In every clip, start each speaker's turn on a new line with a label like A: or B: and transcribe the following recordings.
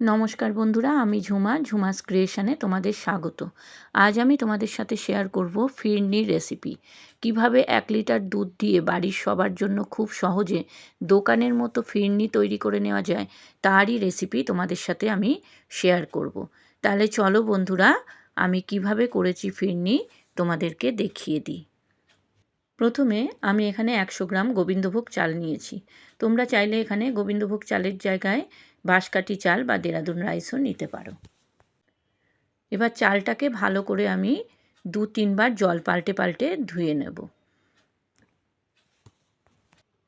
A: নমস্কার বন্ধুরা, আমি ঝুমাস ক্রিয়েশনে তোমাদের স্বাগত। আজ আমি তোমাদের সাথে শেয়ার করব ফিরনির রেসিপি। কিভাবে 1 লিটার দুধ দিয়ে বাড়ির সবার জন্য খুব সহজে দোকানের মতো ফিরনি তৈরি করে নেওয়া যায়, তারই রেসিপি তোমাদের সাথে আমি শেয়ার করব। তাহলে চলো বন্ধুরা, আমি কিভাবে করেছি ফিরনি তোমাদেরকে দেখিয়ে দিই। প্রথমে আমি এখানে 100 গ্রাম গোবিন্দভোগ চাল নিয়েছি। তোমরা চাইলে এখানে গোবিন্দভোগ চালের জায়গায় বাঁশকাঠি চাল বা দেরাদুন রাইসও নিতে পারো। এবার চালটাকে ভালো করে আমি 2-3 বার জল পাল্টে পাল্টে ধুয়ে নেব।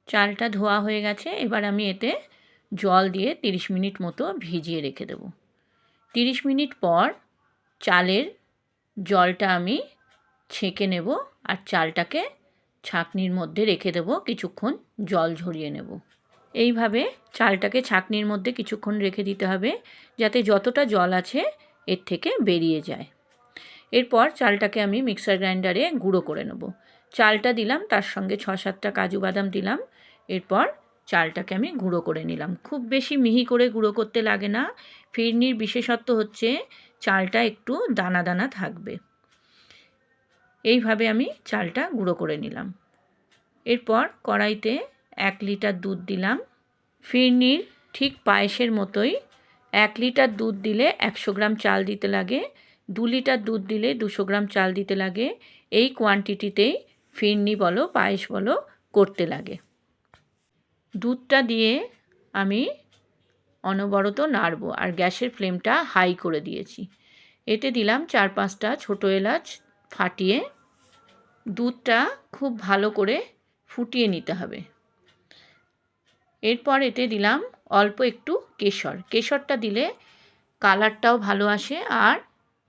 A: চালটা ধোয়া হয়ে গেছে। এবার আমি এতে জল দিয়ে 30 মিনিট মতো ভিজিয়ে রেখে দেব। 30 মিনিট পর চালের জলটা আমি ছেঁকে নেব আর চালটাকে ছাঁকনির মধ্যে রেখে দেব, কিছুক্ষণ জল ঝরিয়ে নেব। এইভাবে চালটাকে ছাঁকনির মধ্যে কিছুক্ষণ রেখে দিতে হবে, যাতে যতটা জল আছে এর থেকে বেরিয়ে যায়। এরপর চালটাকে আমি মিক্সার গ্রাইন্ডারে গুঁড়ো করে নেব। চালটা দিলাম, তার সঙ্গে 6-7টা কাজু বাদাম দিলাম। এরপর চালটাকে আমি গুঁড়ো করে নিলাম। খুব বেশি মিহি করে গুঁড়ো করতে লাগে না। ফিরনির বিশেষত্ব হচ্ছে চালটা একটু দানা দানা থাকবে। এইভাবে আমি চালটা গুঁড়ো করে নিলাম। এরপর কড়াইতে 1 লিটার দুধ দিলাম। ফিরনির ঠিক পায়েসের মতোই 1 লিটার দুধ দিলে 100 গ্রাম চাল দিতে লাগে, 2 লিটার দুধ দিলে 200 গ্রাম চাল দিতে লাগে। এই কোয়ান্টিটিতেই ফিরনি বলো পায়েস বলো করতে লাগে। দুধটা দিয়ে আমি অনবরত নাড়ব আর গ্যাসের ফ্লেমটা হাই করে দিয়েছি। এতে দিলাম 4-5টা ছোটো এলাচ ফাটিয়ে। দুধটা খুব ভালো করে ফুটিয়ে নিতে হবে। এরপর এতে দিলাম অল্প একটু কেশর। কেশরটা দিলে কালারটাও ভালো আসে আর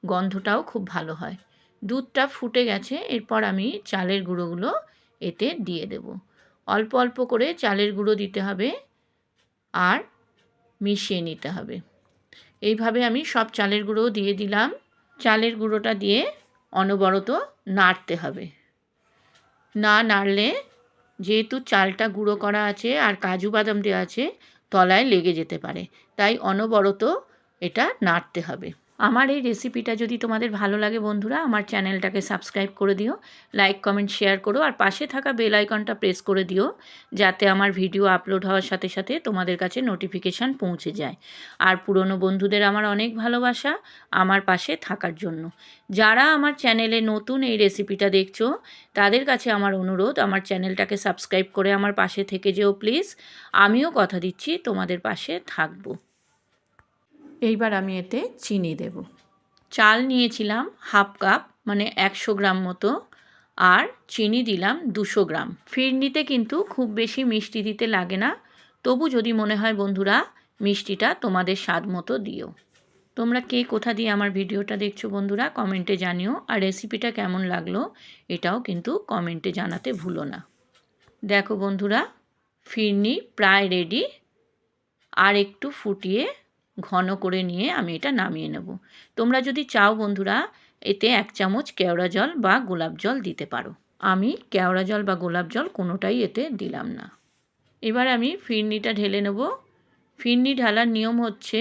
A: গন্ধটাও খুব ভালো হয়। দুধটা ফুটে গেছে। এরপর আমি চালের গুঁড়োগুলো এতে দিয়ে দেব। অল্প অল্প করে চালের গুঁড়ো দিতে হবে আর মিশিয়ে নিতে হবে। এইভাবে আমি সব চালের গুঁড়ো দিয়ে দিলাম। চালের গুঁড়োটা দিয়ে অনবরত নাড়তে হবে। না নাড়লে, যেহেতু চালটা গুঁড়ো করা আছে আর কাজু বাদাম দেওয়া আছে, তলায় লেগে যেতে পারে, তাই অনবরত এটা নাড়তে হবে। আমার এই রেসিপিটা যদি তোমাদের ভালো লাগে বন্ধুরা, আমার চ্যানেলটাকে সাবস্ক্রাইব করে দিও, লাইক কমেন্ট শেয়ার করো আর পাশে থাকা বেল আইকনটা প্রেস করে দিও, যাতে আমার ভিডিও আপলোড হওয়ার সাথে সাথে তোমাদের কাছে নোটিফিকেশান পৌঁছে যায়। আর পুরনো বন্ধুদের আমার অনেক ভালোবাসা আমার পাশে থাকার জন্য। যারা আমার চ্যানেলে নতুন এই রেসিপিটা দেখছো, তাদের কাছে আমার অনুরোধ, আমার চ্যানেলটাকে সাবস্ক্রাইব করে আমার পাশে থেকে যেও প্লিজ। আমিও কথা দিচ্ছি তোমাদের পাশে থাকবো। এইবার আমি এতে চিনি দেব। চাল নিয়েছিলাম হাফ কাপ, মানে 100 গ্রাম মতো, আর চিনি দিলাম 200 গ্রাম। ফিরনিতে কিন্তু খুব বেশি মিষ্টি দিতে লাগে না, তবু যদি মনে হয় বন্ধুরা মিষ্টিটা তোমাদের স্বাদ মতো দিও। তোমরা কে কোথা দিয়ে আমার ভিডিওটা দেখছো বন্ধুরা কমেন্টে জানিও, আর রেসিপিটা কেমন লাগলো এটাও কিন্তু কমেন্টে জানাতে ভুলো না। দেখো বন্ধুরা, ফিরনি প্রায় রেডি। আর একটু ফুটিয়ে ঘন করে নিয়ে আমি এটা নামিয়ে নেব। তোমরা যদি চাও বন্ধুরা এতে 1 চামচ কেওড়া জল বা গোলাপ জল দিতে পারো। আমি কেওড়া জল বা গোলাপ জল কোনোটাই এতে দিলাম না। এবার আমি ফিরনিটা ঢেলে নেব। ফিরনি ঢালার নিয়ম হচ্ছে,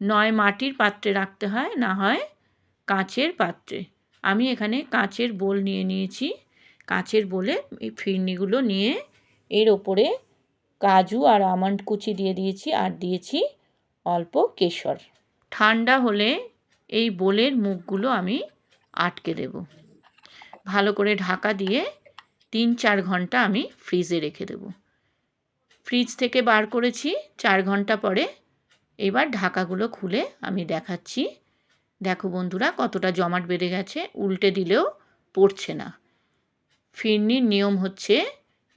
A: নয় মাটির পাত্রে রাখতে হয়, না হয় কাঁচের পাত্রে। আমি এখানে কাঁচের বোল নিয়ে নিয়েছি। কাঁচের বোলে এই ফিরনিগুলো নিয়ে এর ওপরে কাজু আর আমন্ড কুচি দিয়ে দিয়েছি আর দিয়েছি অল্প কেশর। ঠান্ডা হলে এই বোলের মুখগুলো আমি আটকে দেব। ভালো করে ঢাকা দিয়ে 3-4 ঘন্টা আমি ফ্রিজে রেখে দেব। ফ্রিজ থেকে বার করেছি 4 ঘন্টা পরে। এবার ঢাকাগুলো খুলে আমি দেখাচ্ছি। দেখো বন্ধুরা কতটা জমাট বেঁধে গেছে, উল্টে দিলেও পড়ছে না। ফিরনির নিয়ম হচ্ছে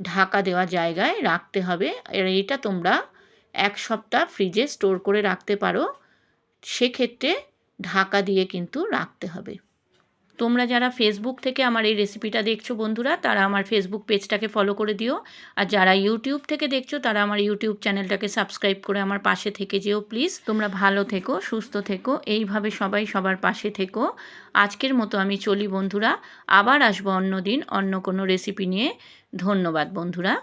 A: ঢাকা দেওয়া জায়গায় রাখতে হবে। আর এটা তোমরা 1 সপ্তাহ ফ্রিজে স্টোর করে রাখতে পারো, সেক্ষেত্রে ঢাকা দিয়ে কিন্তু রাখতে হবে। তোমরা যারা ফেসবুক থেকে আমার এই রেসিপিটা দেখছো বন্ধুরা, তারা আমার ফেসবুক পেজটাকে ফলো করে দিও। আর যারা ইউটিউব থেকে দেখছো তারা আমার ইউটিউব চ্যানেলটাকে সাবস্ক্রাইব করে আমার পাশে থেকে যেও প্লিজ। তোমরা ভালো থেকো, সুস্থ থেকো, এইভাবে সবাই সবার পাশে থেকো। আজকের মতো আমি চলি বন্ধুরা, আবার আসবো অন্য দিন অন্য কোনো রেসিপি নিয়ে। ধন্যবাদ বন্ধুরা।